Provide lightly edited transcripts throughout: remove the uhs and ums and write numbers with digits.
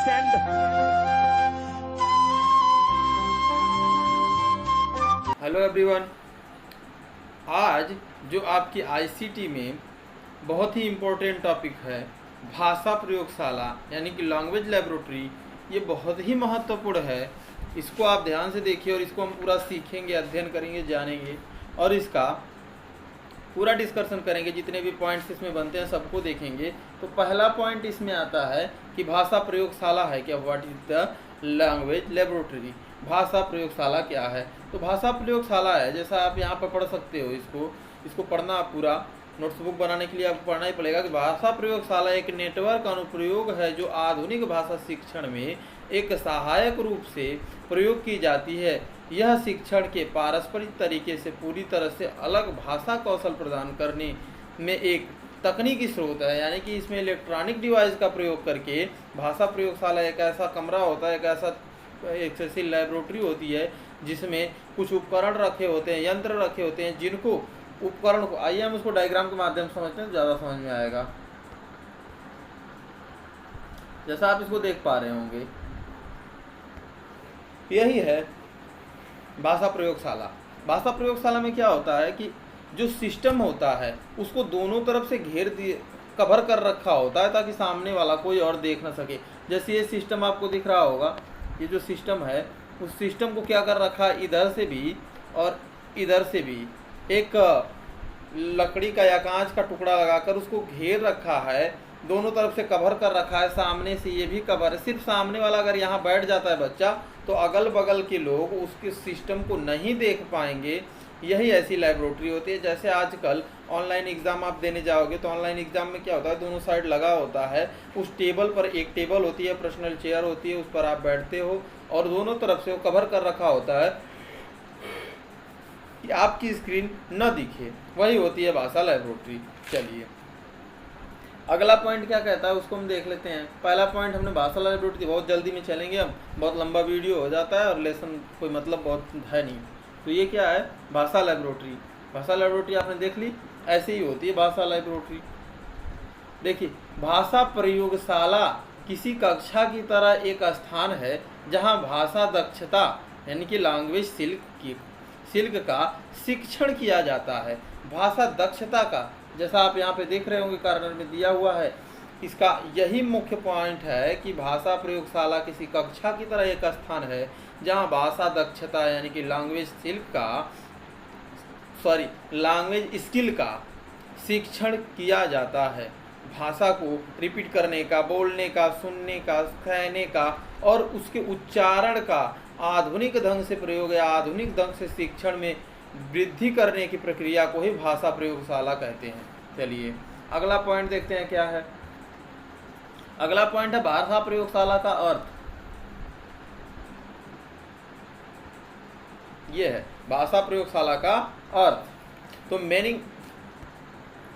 Send. Hello everyone, आज जो आपकी आईसीटी में बहुत ही इम्पोर्टेंट टॉपिक है भाषा प्रयोगशाला यानी कि लैंग्वेज लैबोरेटरी, ये बहुत ही महत्वपूर्ण है। इसको आप ध्यान से देखिए और इसको हम पूरा सीखेंगे, अध्ययन करेंगे, जानेंगे और इसका पूरा डिस्कशन करेंगे। जितने भी पॉइंट्स इसमें बनते हैं सबको देखेंगे। तो पहला पॉइंट इसमें आता है कि भाषा प्रयोगशाला है क्या, what is the language laboratory. भाषा प्रयोगशाला क्या है? तो भाषा प्रयोगशाला है, जैसा आप यहाँ पर पढ़ सकते हो, इसको पढ़ना आप पूरा नोट्सबुक बनाने के लिए आपको पढ़ना ही पड़ेगा कि भाषा प्रयोगशाला एक नेटवर्क अनुप्रयोग है जो आधुनिक भाषा शिक्षण में एक सहायक रूप से प्रयोग की जाती है। यह शिक्षण के पारस्परिक तरीके से पूरी तरह से अलग भाषा कौशल प्रदान करने में एक तकनीकी स्रोत है। यानी कि इसमें इलेक्ट्रॉनिक डिवाइस का प्रयोग करके भाषा प्रयोगशाला एक ऐसा कमरा होता है, एक ऐसा ऐसी लैबोरेटरी होती है जिसमें कुछ उपकरण रखे होते हैं, यंत्र रखे होते हैं, जिनको उपकरण को, आइए हम उसको डायग्राम के माध्यम से समझते हैं, ज़्यादा समझ में आएगा। जैसा आप इसको देख पा रहे होंगे, यही है भाषा प्रयोगशाला। भाषा प्रयोगशाला में क्या होता है कि जो सिस्टम होता है उसको दोनों तरफ से घेर दिए, कवर कर रखा होता है ताकि सामने वाला कोई और देख ना सके। जैसे ये सिस्टम आपको दिख रहा होगा, ये जो सिस्टम है उस सिस्टम को क्या कर रखा है, इधर से भी और इधर से भी एक लकड़ी का या कांच का टुकड़ा लगाकर उसको घेर रखा है, दोनों तरफ से कवर कर रखा है, सामने से ये भी कवर है। सिर्फ सामने वाला अगर यहाँ बैठ जाता है बच्चा तो अगल बगल के लोग उसके सिस्टम को नहीं देख पाएंगे। यही ऐसी लैबोरेटरी होती है। जैसे आजकल ऑनलाइन एग्ज़ाम आप देने जाओगे तो ऑनलाइन एग्ज़ाम में क्या होता है, दोनों साइड लगा होता है, उस टेबल पर एक टेबल होती है, पर्सनल चेयर होती है, उस पर आप बैठते हो और दोनों तरफ से वो कवर कर रखा होता है कि आपकी स्क्रीन न दिखे। वही होती है भाषा लैबोरेटरी। चलिए अगला पॉइंट क्या कहता है उसको हम देख लेते हैं। पहला पॉइंट हमने भाषा लैबोरेटरी, बहुत जल्दी में चलेंगे हम, बहुत लंबा वीडियो हो जाता है और लेसन कोई मतलब बहुत है नहीं। तो ये क्या है, भाषा लैबोरेटरी। भाषा लैबोरेटरी आपने देख ली, ऐसे ही होती है भाषा लैबोरेटरी। देखिए, भाषा प्रयोगशाला किसी कक्षा की तरह एक स्थान है जहाँ भाषा दक्षता यानी कि लैंग्वेज सिल्क का शिक्षण किया जाता है। भाषा दक्षता का, जैसा आप यहाँ पे देख रहे होंगे कार्नर में दिया हुआ है, इसका यही मुख्य पॉइंट है कि भाषा प्रयोगशाला किसी कक्षा की तरह एक स्थान है जहाँ भाषा दक्षता यानी कि लैंग्वेज स्किल का शिक्षण किया जाता है। भाषा को रिपीट करने का, बोलने का, सुनने का, कहने का और उसके उच्चारण का आधुनिक ढंग से प्रयोग या आधुनिक ढंग से शिक्षण में वृद्धि करने की प्रक्रिया को ही भाषा प्रयोगशाला कहते हैं। चलिए अगला पॉइंट देखते हैं क्या है। अगला पॉइंट है भाषा प्रयोगशाला का अर्थ। ये है भाषा प्रयोगशाला का अर्थ। तो मीनिंग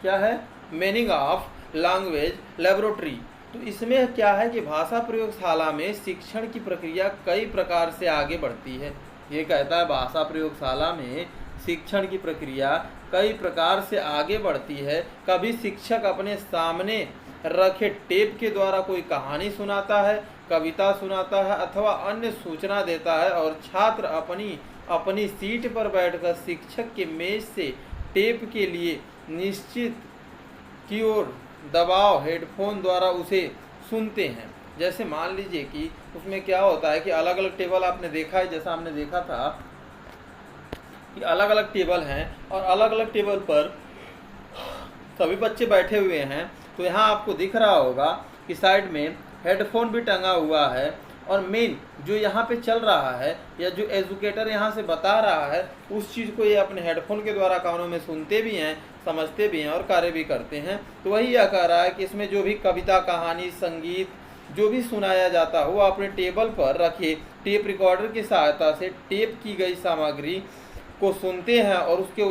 क्या है, मीनिंग ऑफ लैंग्वेज लैबोरेटरी। तो इसमें क्या है कि भाषा प्रयोगशाला में शिक्षण की प्रक्रिया कई प्रकार से आगे बढ़ती है। ये कहता है भाषा प्रयोगशाला में शिक्षण की प्रक्रिया कई प्रकार से आगे बढ़ती है। कभी शिक्षक अपने सामने रखे टेप के द्वारा कोई कहानी सुनाता है, कविता सुनाता है अथवा अन्य सूचना देता है और छात्र अपनी सीट पर बैठकर शिक्षक के मेज से टेप के लिए निश्चित की ओर दबाव हेडफोन द्वारा उसे सुनते हैं। जैसे मान लीजिए कि उसमें क्या होता है कि अलग अलग टेबल आपने देखा है, जैसा हमने देखा था कि अलग अलग टेबल हैं और अलग अलग टेबल पर सभी बच्चे बैठे हुए हैं। तो यहाँ आपको दिख रहा होगा कि साइड में हेडफोन भी टंगा हुआ है और मेन जो यहाँ पे चल रहा है या जो एजुकेटर यहाँ से बता रहा है उस चीज़ को ये अपने हेडफोन के द्वारा कानों में सुनते भी हैं, समझते भी हैं और कार्य भी करते हैं। तो वही यह कह रहा है कि इसमें जो भी कविता, कहानी, संगीत जो भी सुनाया जाता हो वो अपने टेबल पर रखे टेप रिकॉर्डर की सहायता से टेप की गई सामग्री को सुनते हैं और उसके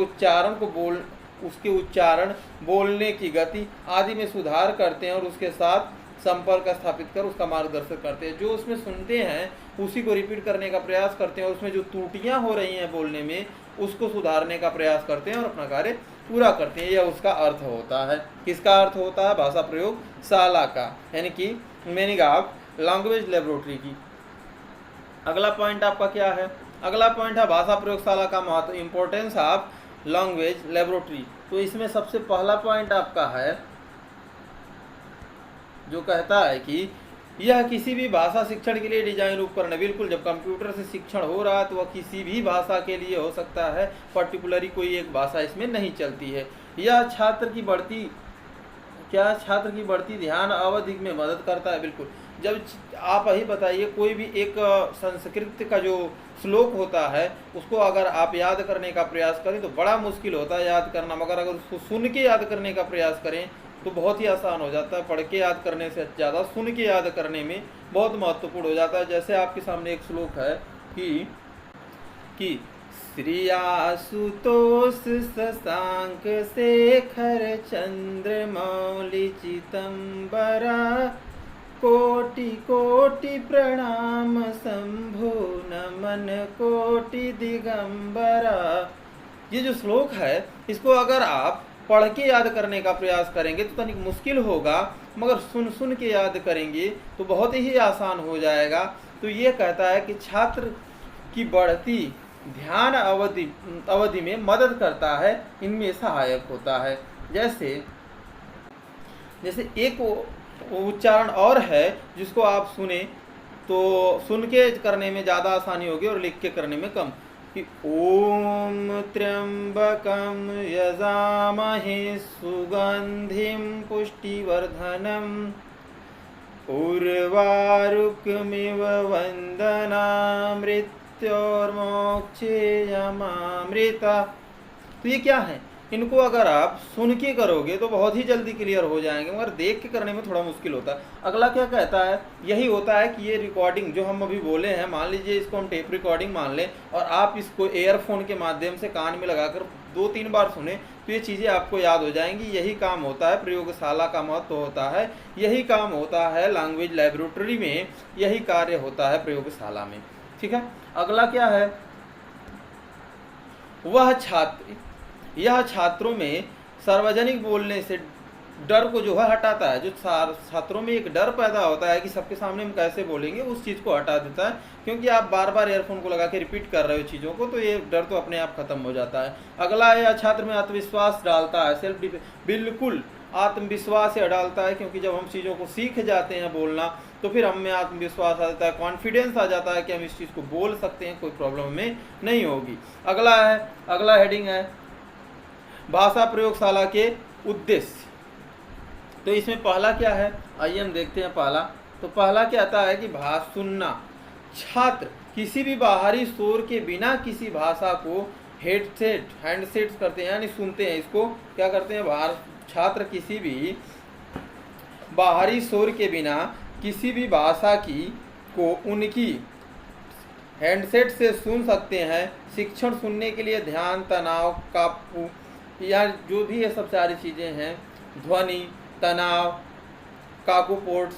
उच्चारण, बोलने की गति आदि में सुधार करते हैं और उसके साथ संपर्क स्थापित कर उसका मार्गदर्शन करते हैं। जो उसमें सुनते हैं उसी को रिपीट करने का प्रयास करते हैं और उसमें जो त्रुटियां हो रही हैं बोलने में उसको सुधारने का प्रयास करते हैं और अपना कार्य पूरा करते हैं। यह उसका अर्थ होता है। किसका अर्थ होता है? भाषा प्रयोगशाला का, यानी कि मीनिंग ऑफ लैंग्वेज लेबोरेटरी की। अगला पॉइंट आपका क्या है? अगला पॉइंट है भाषा प्रयोगशाला का महत्व, इम्पोर्टेंस ऑफ लैंग्वेज लेबोरेटरी। तो इसमें सबसे पहला पॉइंट आपका है जो कहता है कि यह किसी भी भाषा शिक्षण के लिए डिजाइन उपकरण है। बिल्कुल, जब कंप्यूटर से शिक्षण हो रहा है तो वह किसी भी भाषा के लिए हो सकता है, पर्टिकुलरली कोई एक भाषा इसमें नहीं चलती है। यह छात्र की बढ़ती ध्यान अवधि में मदद करता है। बिल्कुल, जब आप ही बताइए कोई भी एक संस्कृत का जो श्लोक होता है उसको अगर आप याद करने का प्रयास करें तो बड़ा मुश्किल होता है याद करना, मगर अगर उसको सुन के याद करने का प्रयास करें तो बहुत ही आसान हो जाता है। पढ़ के याद करने से ज़्यादा सुन के याद करने में बहुत महत्वपूर्ण हो जाता है। जैसे आपके सामने एक श्लोक है कि श्रियासुतोष शशांक शेखर चंद्रमौलि चिदंबरा कोटि कोटि प्रणाम शंभु नमन कोटि दिगंबरा। ये जो श्लोक है इसको अगर आप पढ़ के याद करने का प्रयास करेंगे तो तनिक मुश्किल होगा, मगर सुन के याद करेंगे तो बहुत ही आसान हो जाएगा। तो ये कहता है कि छात्र की बढ़ती ध्यान अवधि में मदद करता है, इनमें सहायक होता है। जैसे एक उच्चारण और है जिसको आप सुने तो सुन के करने में ज़्यादा आसानी होगी और लिख के करने में कम, कि ओम त्र्यंबकम यजामहे सुगंधिम पुष्टिवर्धनम उर्वारुकमिव वंदनामृत्योर्मोक्षेयमामृता। तो ये क्या है? इनको अगर आप सुन के करोगे तो बहुत ही जल्दी क्लियर हो जाएंगे, मगर देख के करने में थोड़ा मुश्किल होता है। अगला क्या कहता है? यही होता है कि ये रिकॉर्डिंग जो हम अभी बोले हैं, मान लीजिए इसको हम टेप रिकॉर्डिंग मान लें और आप इसको एयरफोन के माध्यम से कान में लगाकर 2-3 बार सुने तो ये चीज़ें आपको याद हो जाएंगी। यही काम होता है प्रयोगशाला का महत्व होता है, यही काम होता है लैंग्वेज लेबोरेटरी में, यही कार्य होता है प्रयोगशाला में। ठीक है, अगला क्या है? यह छात्रों में सार्वजनिक बोलने से डर को जो है हटाता है। जो छात्रों में एक डर पैदा होता है कि सबके सामने हम कैसे बोलेंगे, उस चीज़ को हटा देता है, क्योंकि आप बार बार ईयरफोन को लगा के रिपीट कर रहे हो चीज़ों को, तो ये डर तो अपने आप खत्म हो जाता है। अगला यह छात्र में आत्मविश्वास डालता है, बिल्कुल आत्मविश्वास से डालता है, क्योंकि जब हम चीज़ों को सीख जाते हैं बोलना तो फिर हम में आत्मविश्वास आ जाता है, कॉन्फिडेंस आ जाता है कि हम इस चीज़ को बोल सकते हैं, कोई प्रॉब्लम हमें नहीं होगी। अगला हेडिंग है भाषा प्रयोगशाला के उद्देश्य। तो इसमें पहला क्या है, आइए हम देखते हैं। पहला क्या आता है कि सुनना। छात्र किसी भी बाहरी शोर के बिना किसी भाषा को हैंडसेट करते हैं, यानी सुनते हैं। इसको क्या करते हैं? छात्र किसी भी बाहरी शोर के बिना किसी भी भाषा को उनकी हैंडसेट से सुन सकते हैं। शिक्षण सुनने के लिए ध्यान, तनाव, काबू या जो भी ये सब सारी चीज़ें हैं, ध्वनि, तनाव, काकूपोर्ट्स,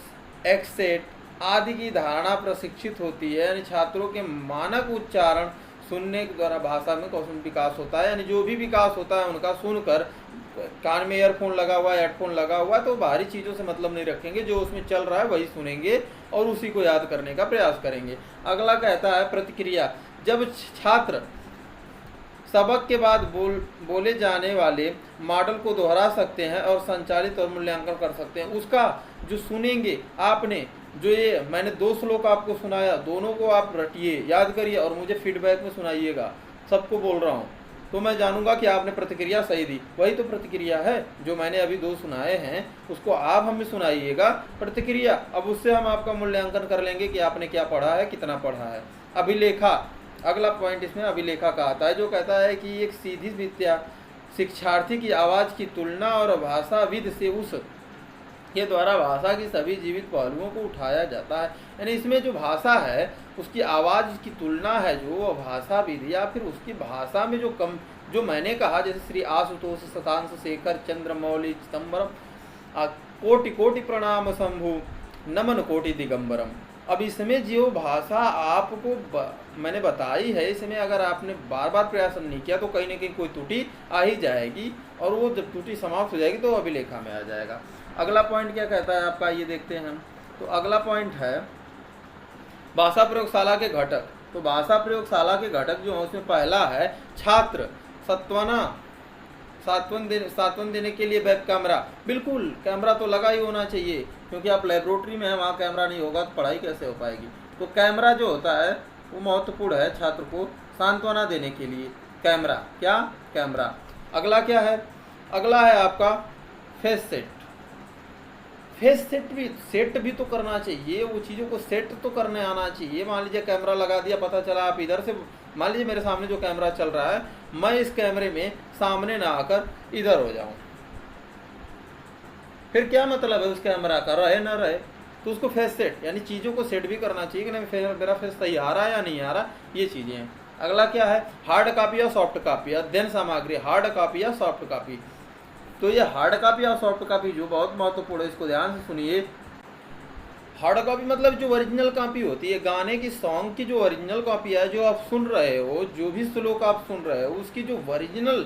एक्सेट आदि की धारणा प्रशिक्षित होती है। यानी छात्रों के मानक उच्चारण सुनने के द्वारा भाषा में कौशल विकास होता है। यानी जो भी विकास होता है उनका सुनकर, कान में ईयरफोन लगा हुआ है, हेडफोन लगा हुआ है, तो बाहरी चीज़ों से मतलब नहीं रखेंगे, जो उसमें चल रहा है वही सुनेंगे और उसी को याद करने का प्रयास करेंगे। अगला कहता है प्रतिक्रिया। जब छात्र सबक के बाद बोले जाने वाले मॉडल को दोहरा सकते हैं और संचालित और मूल्यांकन कर सकते हैं, उसका जो सुनेंगे आपने, जो ये मैंने 2 श्लोक आपको सुनाया, दोनों को आप रटिए, याद करिए और मुझे फीडबैक में सुनाइएगा। सबको बोल रहा हूँ तो मैं जानूंगा कि आपने प्रतिक्रिया सही दी। वही तो प्रतिक्रिया है जो मैंने अभी 2 सुनाए हैं, उसको आप हमें सुनाइएगा प्रतिक्रिया। अब उससे हम आपका मूल्यांकन कर लेंगे कि आपने क्या पढ़ा है, कितना पढ़ा है। अभिलेखा, अगला पॉइंट इसमें अभिलेखा का आता है, जो कहता है कि एक सीधी विद्या शिक्षार्थी की आवाज़ की तुलना और भाषाविद से उस के द्वारा भाषा की सभी जीवित पहलुओं को उठाया जाता है। यानी इसमें जो भाषा है उसकी आवाज़ की तुलना है, जो भाषाविद या फिर उसकी भाषा में जो मैंने कहा, जैसे श्री आशुतोष शशांक शेखर चंद्रमौलि चिदंबरम कोटि कोटि प्रणाम शंभु नमन कोटि दिगंबरम। अब इसमें जो भाषा आपको मैंने बताई है, इसमें अगर आपने बार बार प्रयास नहीं किया तो कहीं ना कहीं कोई त्रुटि आ ही जाएगी, और वो जब त्रुटि समाप्त हो जाएगी तो अभिलेखा में आ जाएगा। अगला पॉइंट क्या कहता है आपका, ये देखते हैं हम। तो अगला पॉइंट है भाषा प्रयोगशाला के घटक। तो भाषा प्रयोगशाला के घटक जो है उसमें पहला है छात्र सांत्वन देने के लिए वेब कैमरा। बिल्कुल कैमरा तो लगा ही होना चाहिए, क्योंकि आप लेबोरेटरी में हैं, वहाँ कैमरा नहीं होगा तो पढ़ाई कैसे हो पाएगी। तो कैमरा जो होता है वो महत्वपूर्ण है छात्र को सांत्वना देने के लिए। कैमरा, क्या कैमरा। अगला क्या है, अगला है आपका फेस सेट। फेस सेट भी तो करना चाहिए, वो चीज़ों को सेट तो करने आना चाहिए। मान लीजिए कैमरा लगा दिया, पता चला आप इधर से, मान लीजिए मेरे सामने जो कैमरा चल रहा है, मैं इस कैमरे में सामने ना आकर इधर हो जाऊं, फिर क्या मतलब है उस कैमरा का, रहे ना रहे। तो उसको फेस सेट यानी चीज़ों को सेट भी करना चाहिए कि नहीं मेरा फेस सही आ रहा है या नहीं आ रहा, ये चीज़ें हैं। अगला क्या है, हार्ड कॉपी या सॉफ्ट कॉपी, अध्ययन सामग्री, हार्ड कॉपी या सॉफ्ट कॉपी। तो ये हार्ड कॉपी और सॉफ्ट कॉपी जो बहुत महत्वपूर्ण है, इसको ध्यान से सुनिए। हार्ड कॉपी मतलब जो ओरिजिनल कॉपी होती है, गाने की सॉन्ग की जो ओरिजिनल कॉपी है, जो आप सुन रहे हो, जो भी श्लोक आप सुन रहे हो, उसकी जो ओरिजिनल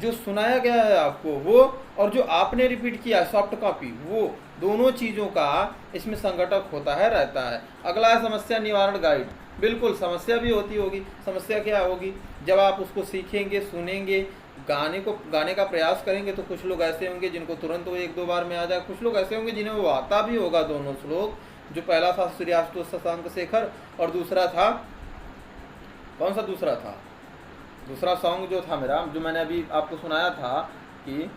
जो सुनाया गया है आपको वो, और जो आपने रिपीट किया सॉफ्ट कॉपी, वो दोनों चीज़ों का इसमें संघटक होता है, रहता है। अगला है समस्या निवारण गाइड। बिल्कुल समस्या भी होती होगी। समस्या क्या होगी, जब आप उसको सीखेंगे, सुनेंगे, गाने का प्रयास करेंगे, तो कुछ लोग ऐसे होंगे जिनको तुरंत वो एक दो बार में आ जाए, कुछ लोग ऐसे होंगे जिन्हें वो आता भी होगा दोनों श्लोक। जो पहला था श्री आशुतोष शशांक शेखर, और दूसरा था कौन सा, दूसरा सॉन्ग जो था मेरा, जो मैंने अभी आपको सुनाया था कि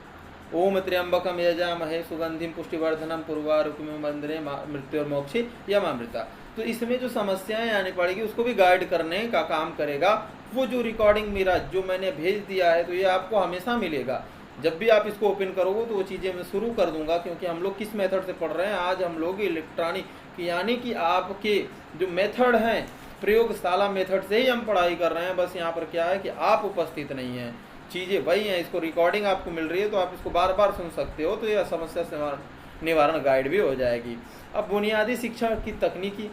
ओम त्र्यंबकम यजामहे सुगंधिम पुष्टिवर्धनम पूर्वारुकमिव वंदने मृत्युर्मोक्षे यमामृता। तो इसमें जो समस्याएं आने पड़ेगी उसको भी गाइड करने का काम करेगा वो जो रिकॉर्डिंग मेरा जो मैंने भेज दिया है। तो ये आपको हमेशा मिलेगा, जब भी आप इसको ओपन करोगे तो वो चीज़ें मैं शुरू कर दूंगा। क्योंकि हम लोग किस मेथड से पढ़ रहे हैं, आज हम लोग इलेक्ट्रॉनिक यानी कि आपके जो मेथड हैं प्रयोगशाला मेथड से ही हम पढ़ाई कर रहे हैं। बस यहाँ पर क्या है कि आप उपस्थित नहीं हैं, चीज़ें वही हैं। इसको रिकॉर्डिंग आपको मिल रही है तो आप इसको बार बार सुन सकते हो, तो यह समस्या निवारण गाइड भी हो जाएगी। अब बुनियादी शिक्षा की तकनीकी,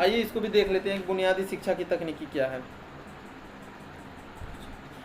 आइए इसको भी देख लेते हैं। बुनियादी शिक्षा की तकनीकी क्या है।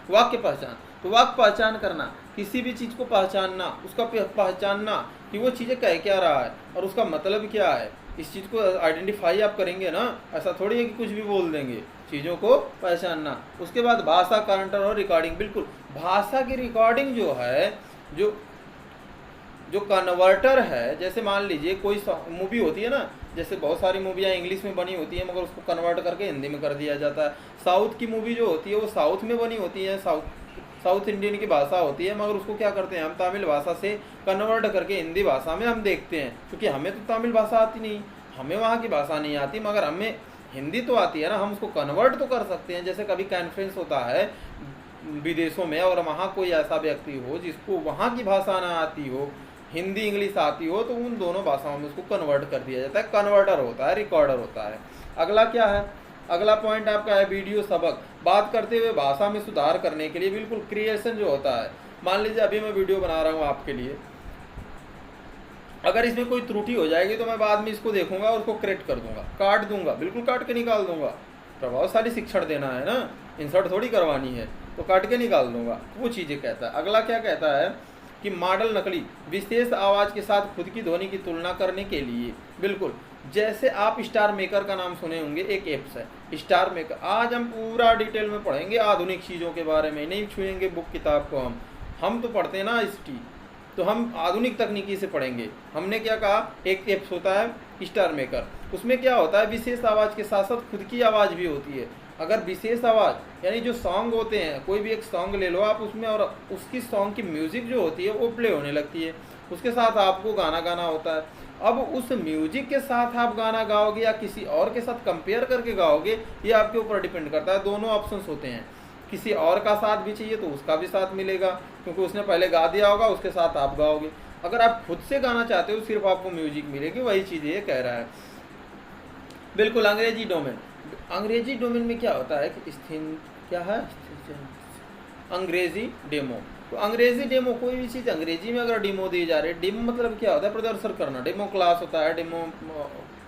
वाक्य पहचान। तो वाक्य पहचान करना, किसी भी चीज़ को पहचानना, उसका पहचानना कि वो चीज़ें कह क्या रहा है और उसका मतलब क्या है, इस चीज़ को आइडेंटिफाई आप करेंगे ना। ऐसा थोड़ी है कि कुछ भी बोल देंगे, चीज़ों को पहचानना। उसके बाद भाषा काउंटर और रिकॉर्डिंग। बिल्कुल भाषा की रिकॉर्डिंग जो है, जो कन्वर्टर है, जैसे मान लीजिए कोई मूवी होती है ना, जैसे बहुत सारी मूवियाँ इंग्लिश में बनी होती है मगर उसको कन्वर्ट करके हिंदी में कर दिया जाता है। साउथ की मूवी जो होती है वो साउथ में बनी होती है, साउथ इंडियन की भाषा होती है, मगर उसको क्या करते हैं हम तमिल भाषा से कन्वर्ट करके हिंदी भाषा में हम देखते हैं। क्योंकि हमें तो तमिल भाषा आती नहीं, हमें वहाँ की भाषा नहीं आती, मगर हमें हिंदी तो आती है ना, हम उसको कन्वर्ट तो कर सकते हैं। जैसे कभी कॉन्फ्रेंस होता है विदेशों में और वहाँ कोई ऐसा व्यक्ति हो जिसको वहाँ की भाषा ना आती हो, हिंदी इंग्लिश आती हो, तो उन दोनों भाषाओं में उसको कन्वर्ट कर दिया जाता है। कन्वर्टर होता है, रिकॉर्डर होता है। अगला क्या है, अगला पॉइंट आपका है वीडियो सबक। बात करते हुए भाषा में सुधार करने के लिए बिल्कुल क्रिएशन जो होता है, मान लीजिए अभी मैं वीडियो बना रहा हूँ आपके लिए, अगर इसमें कोई त्रुटि हो जाएगी तो मैं बाद में इसको देखूंगा और उसको करेक्ट कर दूंगा, काट दूंगा, बिल्कुल काट के निकाल दूंगा। प्रभावशाली शिक्षण देना है ना, इंसर्ट थोड़ी करवानी है, तो काट के निकाल दूंगा, वो चीज़ें कहता है। अगला क्या कहता है कि मॉडल नकली, विशेष आवाज़ के साथ खुद की ध्वनि की तुलना करने के लिए। बिल्कुल जैसे आप स्टार मेकर का नाम सुने होंगे, एक ऐप्स है स्टार मेकर। आज हम पूरा डिटेल में पढ़ेंगे आधुनिक चीज़ों के बारे में, नहीं छुएंगे बुक किताब को। हम तो पढ़ते हैं ना हिस्ट्री, तो हम आधुनिक तकनीकी से पढ़ेंगे। हमने क्या कहा, एक ऐप्स होता है स्टार मेकर, उसमें क्या होता है विशेष आवाज़ के साथ साथ खुद की आवाज़ भी होती है। अगर विशेष आवाज़ यानी जो सॉन्ग होते हैं, कोई भी एक सॉन्ग ले लो आप उसमें, और उसकी सॉन्ग की म्यूज़िक जो होती है वो प्ले होने लगती है, उसके साथ आपको गाना गाना होता है। अब उस म्यूजिक के साथ आप गाना गाओगे या किसी और के साथ कंपेयर करके गाओगे, ये आपके ऊपर डिपेंड करता है। दोनों ऑप्शंस होते हैं, किसी और का साथ भी चाहिए तो उसका भी साथ मिलेगा, क्योंकि उसने पहले गा दिया होगा, उसके साथ आप गाओगे। अगर आप खुद से गाना चाहते हो सिर्फ आपको म्यूजिक मिलेगी, वही चीज़ ये कह रहा है। बिल्कुल अंग्रेजी डोमेन। अंग्रेजी डोमेन में क्या होता है कि क्या है अंग्रेजी डेमो। तो अंग्रेजी डेमो, कोई भी चीज़ अंग्रेजी में अगर डेमो दी जा रही है, डेमो मतलब क्या होता है प्रदर्शन करना। डेमो क्लास होता है, डेमो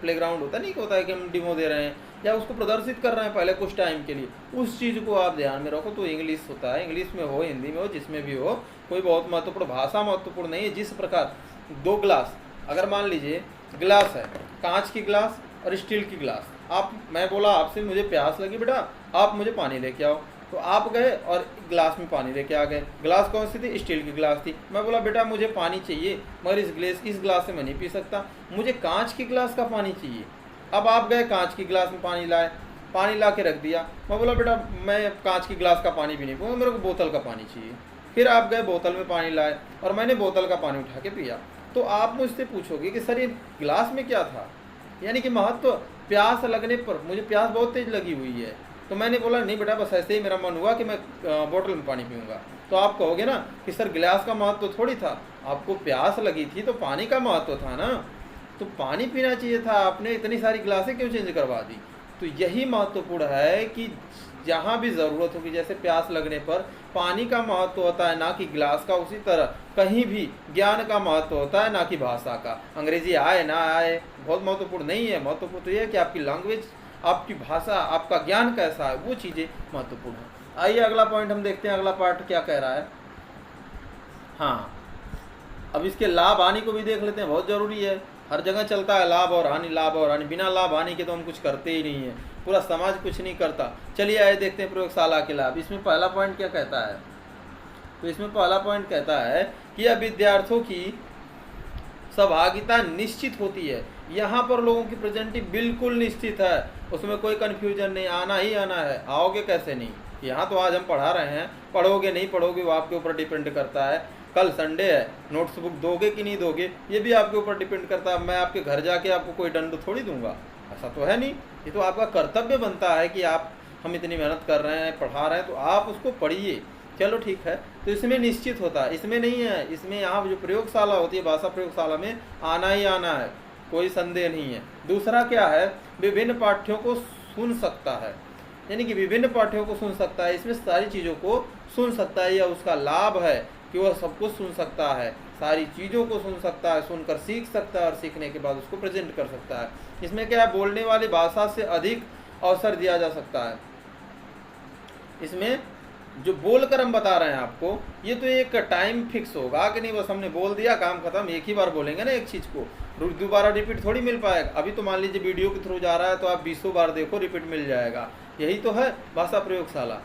प्लेग्राउंड होता है, नहीं होता है कि हम डेमो दे रहे हैं या उसको प्रदर्शित कर रहे हैं पहले कुछ टाइम के लिए, उस चीज़ को आप ध्यान में रखो। तो इंग्लिश होता है, इंग्लिश में हो, हिंदी में हो, जिसमें भी हो, कोई बहुत महत्वपूर्ण भाषा महत्वपूर्ण नहीं है। जिस प्रकार 2 ग्लास, अगर मान लीजिए ग्लास है, कांच की ग्लास और स्टील की ग्लास। मैं बोला आपसे मुझे प्यास लगी बेटा, आप मुझे पानी लेके आओ, तो आप गए और गिलास में पानी लेके आ गए। गिलास कौन सी थी? स्टील की गिलास थी। मैं बोला बेटा मुझे पानी चाहिए, मगर इस गिलास से मैं नहीं पी सकता, मुझे कांच की गिलास का पानी चाहिए। अब आप गए कांच की गिलास में पानी लाए, पानी ला के रख दिया। मैं बोला बेटा मैं कांच की गिलास का पानी भी नहीं पीऊँगा, मेरे को बोतल का पानी चाहिए। फिर आप गए बोतल में पानी लाए और मैंने बोतल का पानी उठा के पिया। तो आप मुझसे पूछोगे कि सर ये गिलास में क्या था, यानी कि महत्व। प्यास लगने पर, मुझे प्यास बहुत तेज़ लगी हुई है, तो मैंने बोला नहीं बेटा बस ऐसे ही मेरा मन हुआ कि मैं बोतल में पानी पीऊँगा। तो आप कहोगे ना कि सर गिलास का महत्व तो थोड़ी था, आपको प्यास लगी थी तो पानी का महत्व था ना, तो पानी पीना चाहिए था, आपने इतनी सारी गिलासें क्यों चेंज करवा दी। तो यही महत्वपूर्ण है कि जहाँ भी ज़रूरत होगी, जैसे प्यास लगने पर पानी का महत्व होता है ना कि गिलास का, उसी तरह कहीं भी ज्ञान का महत्व होता है ना कि भाषा का। अंग्रेजी आए ना आए बहुत महत्वपूर्ण नहीं है, महत्वपूर्ण तो यह है कि आपकी लैंग्वेज, आपकी भाषा, आपका ज्ञान कैसा है, वो चीज़ें महत्वपूर्ण है। आइए अगला पॉइंट हम देखते हैं, अगला पार्ट क्या कह रहा है। हाँ, अब इसके लाभ हानि को भी देख लेते हैं, बहुत ज़रूरी है। हर जगह चलता है लाभ और हानि, लाभ और हानि, बिना लाभ हानि के तो हम कुछ करते ही नहीं है, पूरा समाज कुछ नहीं करता। चलिए आइए देखते हैं प्रयोगशाला के लाभ। इसमें पहला पॉइंट क्या कहता है? तो इसमें पहला पॉइंट कहता है कि अब विद्यार्थियों की सहभागिता निश्चित होती है। यहाँ पर लोगों की प्रेजेंटी बिल्कुल निश्चित है, उसमें कोई कन्फ्यूजन नहीं, आना ही आना है। आओगे कैसे नहीं, यहाँ तो आज हम पढ़ा रहे हैं, पढ़ोगे नहीं पढ़ोगे वो आपके ऊपर डिपेंड करता है। कल संडे है, नोट्स बुक दोगे कि नहीं दोगे ये भी आपके ऊपर डिपेंड करता है। मैं आपके घर जाके आपको कोई दंड थोड़ी दूंगा, ऐसा तो है नहीं। ये तो आपका कर्तव्य बनता है कि हम इतनी मेहनत कर रहे हैं, पढ़ा रहे हैं, तो आप उसको पढ़िए। चलो ठीक है, तो इसमें निश्चित होता है, इसमें नहीं है। इसमें यहाँ जो प्रयोगशाला होती है, भाषा प्रयोगशाला में आना ही आना है, कोई संदेह नहीं है। दूसरा क्या है, विभिन्न पाठ्यों को सुन सकता है, यानी कि विभिन्न पाठ्यों को सुन सकता है, इसमें सारी चीज़ों को सुन सकता है। यह उसका लाभ है कि वह सब कुछ सुन सकता है, सारी चीज़ों को सुन सकता है, सुनकर सीख सकता है और सीखने के बाद उसको प्रेजेंट कर सकता है। इसमें क्या है, बोलने वाली भाषा से अधिक अवसर दिया जा सकता है। इसमें जो बोलकर हम बता रहे हैं आपको, ये तो एक टाइम फिक्स होगा कि नहीं, बस हमने बोल दिया काम खत्म, एक ही बार बोलेंगे ना एक चीज़ को, दोबारा रिपीट थोड़ी मिल पाएगा। अभी तो मान लीजिए वीडियो के थ्रू जा रहा है तो आप 20 बार देखो, रिपीट मिल जाएगा। यही तो है भाषा प्रयोगशाला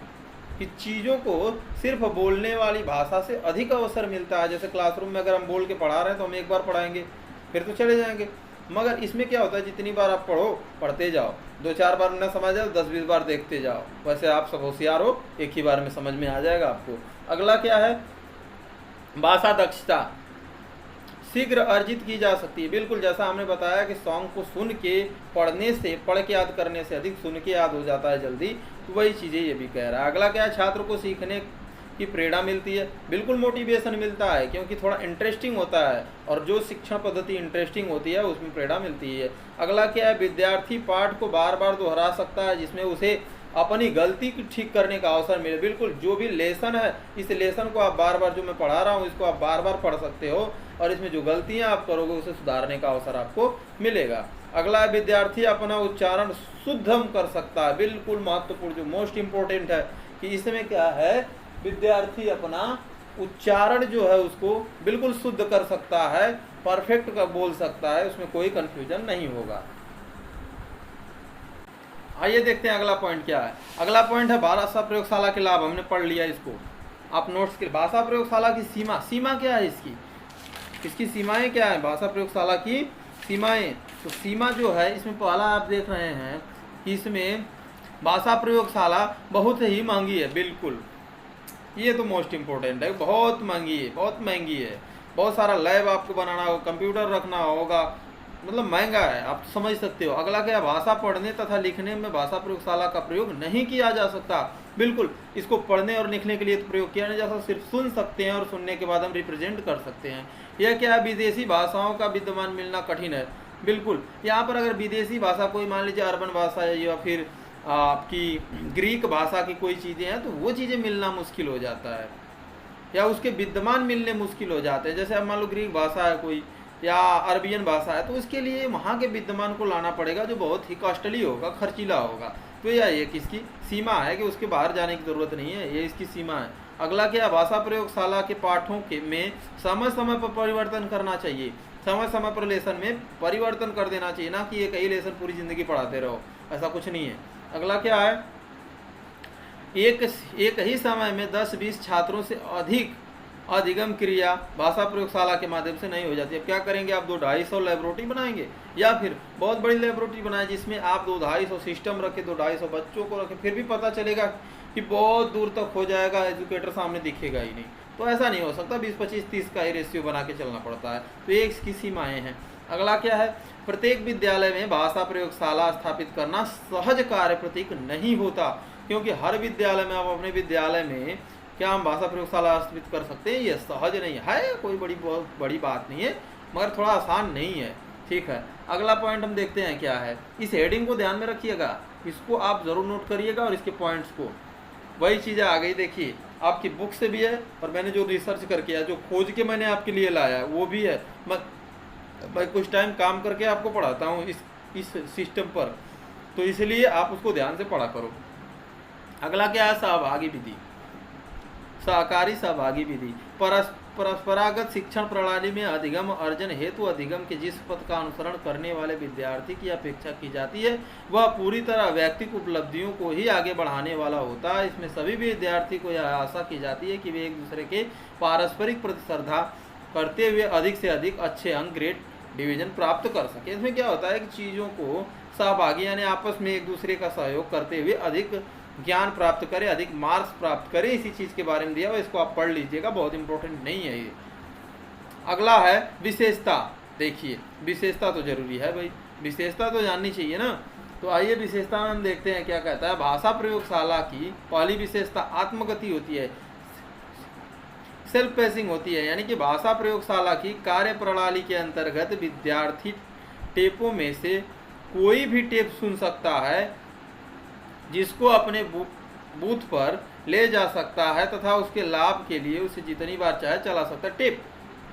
कि चीज़ों को सिर्फ बोलने वाली भाषा से अधिक अवसर मिलता है। जैसे क्लासरूम में अगर हम बोल के पढ़ा रहे हैं तो हम एक बार पढ़ाएंगे फिर तो चले जाएंगे, मगर इसमें क्या होता है, जितनी बार आप पढ़ो, पढ़ते जाओ, 2-4 बार न समझ जाओ 10-20 बार देखते जाओ, वैसे आप सब होशियार हो, एक ही बार में समझ में आ जाएगा आपको। अगला क्या है, भाषा दक्षता शीघ्र अर्जित की जा सकती है। बिल्कुल जैसा हमने बताया कि सॉन्ग को सुन के पढ़ने से, पढ़ के याद करने से अधिक सुन के याद हो जाता है जल्दी, तो वही चीज़ें ये भी कह रहा है। अगला क्या है, छात्र को सीखने की प्रेरणा मिलती है। बिल्कुल मोटिवेशन मिलता है, क्योंकि थोड़ा इंटरेस्टिंग होता है, और जो शिक्षा पद्धति इंटरेस्टिंग होती है उसमें प्रेरणा मिलती है। अगला क्या है, विद्यार्थी पाठ को बार बार दोहरा सकता है, जिसमें उसे अपनी गलती को ठीक करने का अवसर मिले। बिल्कुल जो भी लेसन है, इस लेसन को आप बार बार, जो मैं पढ़ा रहा हूँ इसको आप बार बार पढ़ सकते हो, और इसमें जो गलतियाँ आप करोगे उसे सुधारने का अवसर आपको मिलेगा। अगला है, विद्यार्थी अपना उच्चारण शुद्ध कर सकता है। बिल्कुल महत्वपूर्ण, जो मोस्ट इम्पोर्टेंट है कि इसमें क्या है, विद्यार्थी अपना उच्चारण जो है उसको बिल्कुल शुद्ध कर सकता है, परफेक्ट का बोल सकता है, उसमें कोई कंफ्यूजन नहीं होगा। आइए देखते हैं अगला पॉइंट क्या है। अगला पॉइंट है भाषा प्रयोगशाला के लाभ। हमने पढ़ लिया इसको, आप नोट्स के। भाषा प्रयोगशाला की सीमा क्या है, इसकी सीमाएं क्या है, भाषा प्रयोगशाला की सीमाएं। तो सीमा जो है, इसमें पहला आप देख रहे हैं कि इसमें भाषा प्रयोगशाला बहुत ही महंगी है। बिल्कुल ये तो मोस्ट इम्पोर्टेंट है, बहुत महंगी है, बहुत महंगी है। बहुत सारा लैब आपको बनाना होगा, कंप्यूटर रखना होगा, मतलब महंगा है, आप समझ सकते हो। अगला क्या, भाषा पढ़ने तथा लिखने में भाषा प्रयोगशाला का प्रयोग नहीं किया जा सकता। बिल्कुल इसको पढ़ने और लिखने के लिए तो प्रयोग किया नहीं जा सकता, सिर्फ सुन सकते हैं और सुनने के बाद हम रिप्रेजेंट कर सकते हैं। यह क्या है, विदेशी भाषाओं का विद्यमान मिलना कठिन है। बिल्कुल यहाँ पर अगर विदेशी भाषा कोई, मान लीजिए अरबन भाषा है या फिर आपकी ग्रीक भाषा की कोई चीज़ें हैं, तो वो चीज़ें मिलना मुश्किल हो जाता है, या उसके विद्यमान मिलने मुश्किल हो जाते हैं। जैसे अब मान लो ग्रीक भाषा है कोई, या अरबियन भाषा है, तो उसके लिए वहाँ के विद्यमान को लाना पड़ेगा, जो बहुत ही कॉस्टली होगा, खर्चीला होगा। तो यह एक इसकी सीमा है कि उसके बाहर जाने की ज़रूरत नहीं है, ये इसकी सीमा है। अगला क्या, भाषा प्रयोगशाला के पाठों के में समय समय पर परिवर्तन करना चाहिए। समय समय पर लेसन में परिवर्तन कर देना चाहिए, ना कि एक ही लेसन पूरी जिंदगी पढ़ाते रहो, ऐसा कुछ नहीं है। अगला क्या है, एक ही समय में 10-20 छात्रों से अधिक अधिगम क्रिया भाषा प्रयोगशाला के माध्यम से नहीं हो जाती। अब क्या करेंगे आप, 200-250 लेबोरेटरी बनाएंगे, या फिर बहुत बड़ी लेबोरेटरी बनाए जिसमें आप 200-250 सिस्टम रखे, 200-250 बच्चों को रखे, फिर भी पता चलेगा कि बहुत दूर तक हो जाएगा, एजुकेटर सामने दिखेगा ही नहीं। तो ऐसा नहीं हो सकता, 20-25-30 का ही रेशियो बना के चलना पड़ता है। तो ये इसकी सीमाएँ हैं। अगला क्या है, प्रत्येक विद्यालय में भाषा प्रयोगशाला स्थापित करना सहज कार्य प्रतीक नहीं होता, क्योंकि हर विद्यालय में, आप अपने विद्यालय में क्या हम भाषा प्रयोगशाला स्थापित कर सकते हैं, ये सहज नहीं है, कोई बहुत बड़ी बात नहीं है, मगर थोड़ा आसान नहीं है। ठीक है, अगला पॉइंट हम देखते हैं क्या है। इस हेडिंग को ध्यान में रखिएगा, इसको आप जरूर नोट करिएगा और इसके पॉइंट्स को। वही चीज़ें आ गई, देखिए आपकी बुक से भी है और मैंने जो रिसर्च करके जो खोज के मैंने आपके लिए लाया है वो भी है। मैं कुछ टाइम काम करके आपको पढ़ाता हूँ इस सिस्टम पर, तो इसलिए आप उसको ध्यान से पढ़ा करो। अगला क्या है, सहभागी विधि, सहकारी सहभागी विधि। परस्परागत शिक्षण प्रणाली में अधिगम अर्जन हेतु अधिगम के जिस पथ का अनुसरण करने वाले विद्यार्थी की अपेक्षा की जाती है वह पूरी तरह व्यक्तिगत उपलब्धियों को ही आगे बढ़ाने वाला होता है। इसमें सभी विद्यार्थी को यह आशा की जाती है कि वे एक दूसरे के पारस्परिक प्रतिस्पर्धा करते हुए अधिक से अधिक अच्छे अंक, ग्रेड, डिवीजन प्राप्त कर सके। इसमें क्या होता है कि चीज़ों को सहभागी यानी आपस में एक दूसरे का सहयोग करते हुए अधिक ज्ञान प्राप्त करें, अधिक मार्क्स प्राप्त करें, इसी चीज़ के बारे में दिया हुआ, इसको आप पढ़ लीजिएगा, बहुत इंपॉर्टेंट नहीं है ये। अगला है विशेषता। देखिए विशेषता तो जरूरी है भाई, विशेषता तो जाननी चाहिए ना। तो आइए विशेषता में हम देखते हैं क्या कहता है। भाषा प्रयोगशाला की पहली विशेषता आत्मगति होती है, सेल्फ पेसिंग होती है, यानी कि भाषा प्रयोगशाला की कार्य प्रणाली के अंतर्गत विद्यार्थी टेपों में से कोई भी टेप सुन सकता है जिसको अपने बूथ पर ले जा सकता है तथा उसके लाभ के लिए उसे जितनी बार चाहे चला सकता है। टेप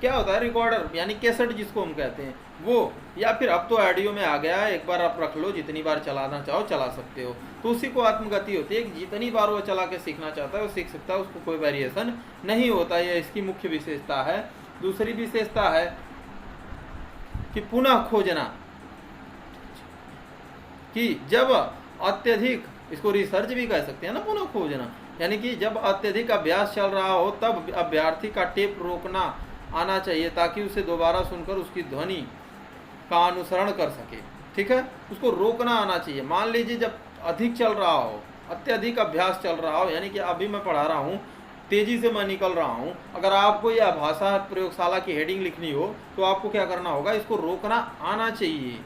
क्या होता है, रिकॉर्डर यानी कैसेट जिसको हम कहते हैं वो, या फिर अब तो ऑडियो में आ गया है, एक बार आप रख लो, जितनी बार चलाना चाहो चला सकते हो। तो उसी को आत्मगति होती है कि जितनी बार वो चला के सीखना चाहता है वो सीख सकता है, उसको कोई वेरिएशन नहीं होता। यह इसकी मुख्य विशेषता है। दूसरी विशेषता है कि पुनः खोजना, कि जब अत्यधिक, इसको रिसर्च भी कह सकते हैं ना, पुनः खोजना, यानी कि जब अत्यधिक अभ्यास चल रहा हो तब अभ्यर्थी का टेप रोकना आना चाहिए ताकि उसे दोबारा सुनकर उसकी ध्वनि का अनुसरण कर सके। ठीक है, उसको रोकना आना चाहिए। मान लीजिए जब अधिक चल रहा हो, अत्यधिक अभ्यास चल रहा हो, यानी कि अभी मैं पढ़ा रहा हूँ, तेज़ी से मैं निकल रहा हूँ, अगर आपको यह भाषा प्रयोगशाला की हेडिंग लिखनी हो तो आपको क्या करना होगा, इसको रोकना आना चाहिए।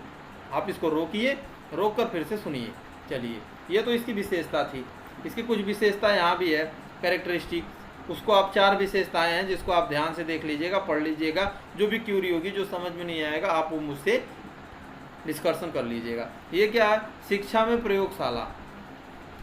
आप इसको रोकिए, रोक कर फिर से सुनिए। चलिए, ये तो इसकी विशेषता थी। इसकी कुछ विशेषता यहाँ भी है, कैरेक्टरिस्टिक, उसको आप 4 विशेषताएं हैं जिसको आप ध्यान से देख लीजिएगा, पढ़ लीजिएगा। जो भी क्यूरी होगी, जो समझ में नहीं आएगा, आप वो मुझसे डिस्कशन कर लीजिएगा। ये क्या है, शिक्षा में प्रयोगशाला।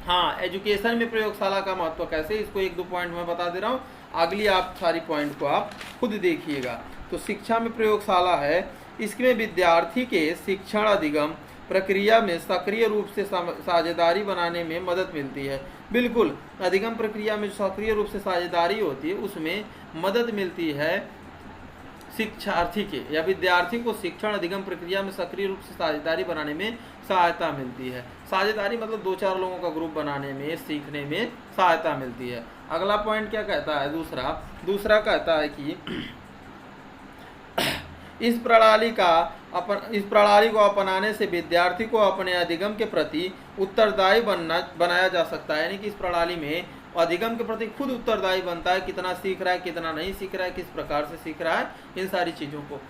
हाँ, एजुकेशन में प्रयोगशाला का महत्व कैसे, इसको 1-2 पॉइंट मैं बता दे रहा हूँ, अगली आप सारी पॉइंट को आप खुद देखिएगा। तो शिक्षा में प्रयोगशाला है, इसमें विद्यार्थी के शिक्षण अधिगम प्रक्रिया में सक्रिय रूप से साझेदारी बनाने में मदद मिलती है। बिल्कुल, अधिगम प्रक्रिया में सक्रिय रूप से साझेदारी होती है, उसमें मदद मिलती है शिक्षार्थी के या विद्यार्थी को शिक्षण अधिगम प्रक्रिया में सक्रिय रूप से साझेदारी बनाने में सहायता मिलती है। साझेदारी मतलब 2-4 लोगों का ग्रुप बनाने में, सीखने में सहायता मिलती है। अगला पॉइंट क्या कहता है, दूसरा कहता है कि इस प्रणाली को अपनाने से विद्यार्थी को अपने अधिगम के प्रति उत्तरदायी बनाया जा सकता है। यानी कि इस प्रणाली में अधिगम के प्रति खुद उत्तरदायी बनता है, कितना सीख रहा है, कितना नहीं सीख रहा है, किस प्रकार से सीख रहा है, इन सारी चीज़ों को।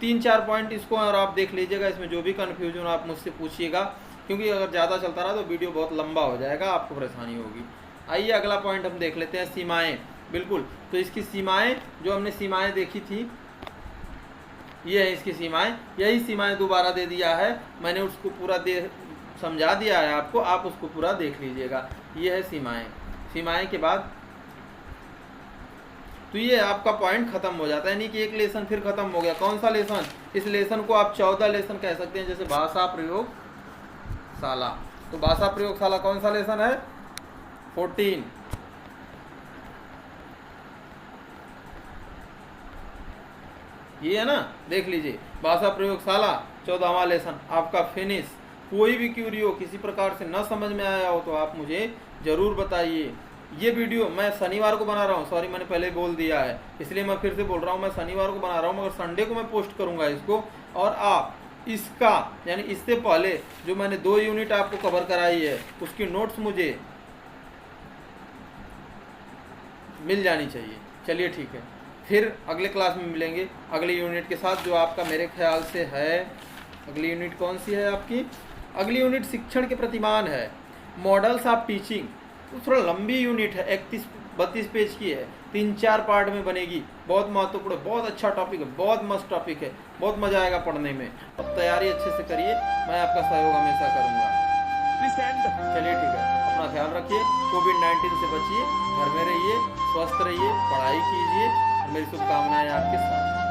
3-4 पॉइंट इसको और आप देख लीजिएगा, इसमें जो भी कन्फ्यूजन आप मुझसे पूछिएगा, क्योंकि अगर ज़्यादा चलता रहा तो वीडियो बहुत लंबा हो जाएगा, आपको परेशानी होगी। आइए अगला पॉइंट हम देख लेते हैं, सीमाएँ। बिल्कुल, तो इसकी सीमाएँ, जो हमने सीमाएँ देखी थी, ये है इसकी सीमाएं। यही सीमाएं दोबारा दे दिया है मैंने, उसको पूरा समझा दिया है आपको, आप उसको पूरा देख लीजिएगा। ये है सीमाएं के बाद तो ये आपका पॉइंट खत्म हो जाता है, यानी कि एक लेसन फिर खत्म हो गया। कौन सा लेसन, इस लेसन को आप 14 लेसन कह सकते हैं, जैसे भाषा प्रयोगशाला। तो भाषा प्रयोगशाला कौन सा लेसन है, 14। ये है ना, देख लीजिए भाषा प्रयोगशाला 14वां लेसन आपका फिनिश। कोई भी क्यूरी हो, किसी प्रकार से न समझ में आया हो तो आप मुझे ज़रूर बताइए। ये वीडियो मैं शनिवार को बना रहा हूँ, सॉरी मैंने पहले बोल दिया है इसलिए मैं फिर से बोल रहा हूँ, मैं शनिवार को बना रहा हूँ, मगर संडे को मैं पोस्ट करूँगा इसको। और आप इसका यानी इससे पहले जो मैंने 2 यूनिट आपको कवर कराई है उसकी नोट्स मुझे मिल जानी चाहिए। चलिए ठीक है, फिर अगले क्लास में मिलेंगे अगले यूनिट के साथ, जो आपका मेरे ख्याल से है, अगली यूनिट कौन सी है आपकी? अगली यूनिट शिक्षण के प्रतिमान है, मॉडल्स ऑफ टीचिंग। तो थोड़ा लंबी यूनिट है, 31-32 पेज की है, 3-4 पार्ट में बनेगी। बहुत महत्वपूर्ण, बहुत अच्छा टॉपिक है, बहुत मस्त टॉपिक है, बहुत मजा आएगा पढ़ने में। अब तैयारी अच्छे से करिए, मैं आपका सहयोग हमेशा करूँगा। चलिए ठीक है, अपना ख्याल रखिए, कोविड-19 से बचिए, घर में रहिए, स्वस्थ रहिए, पढ़ाई कीजिए, मेरी शुभकामनाएं आपके साथ।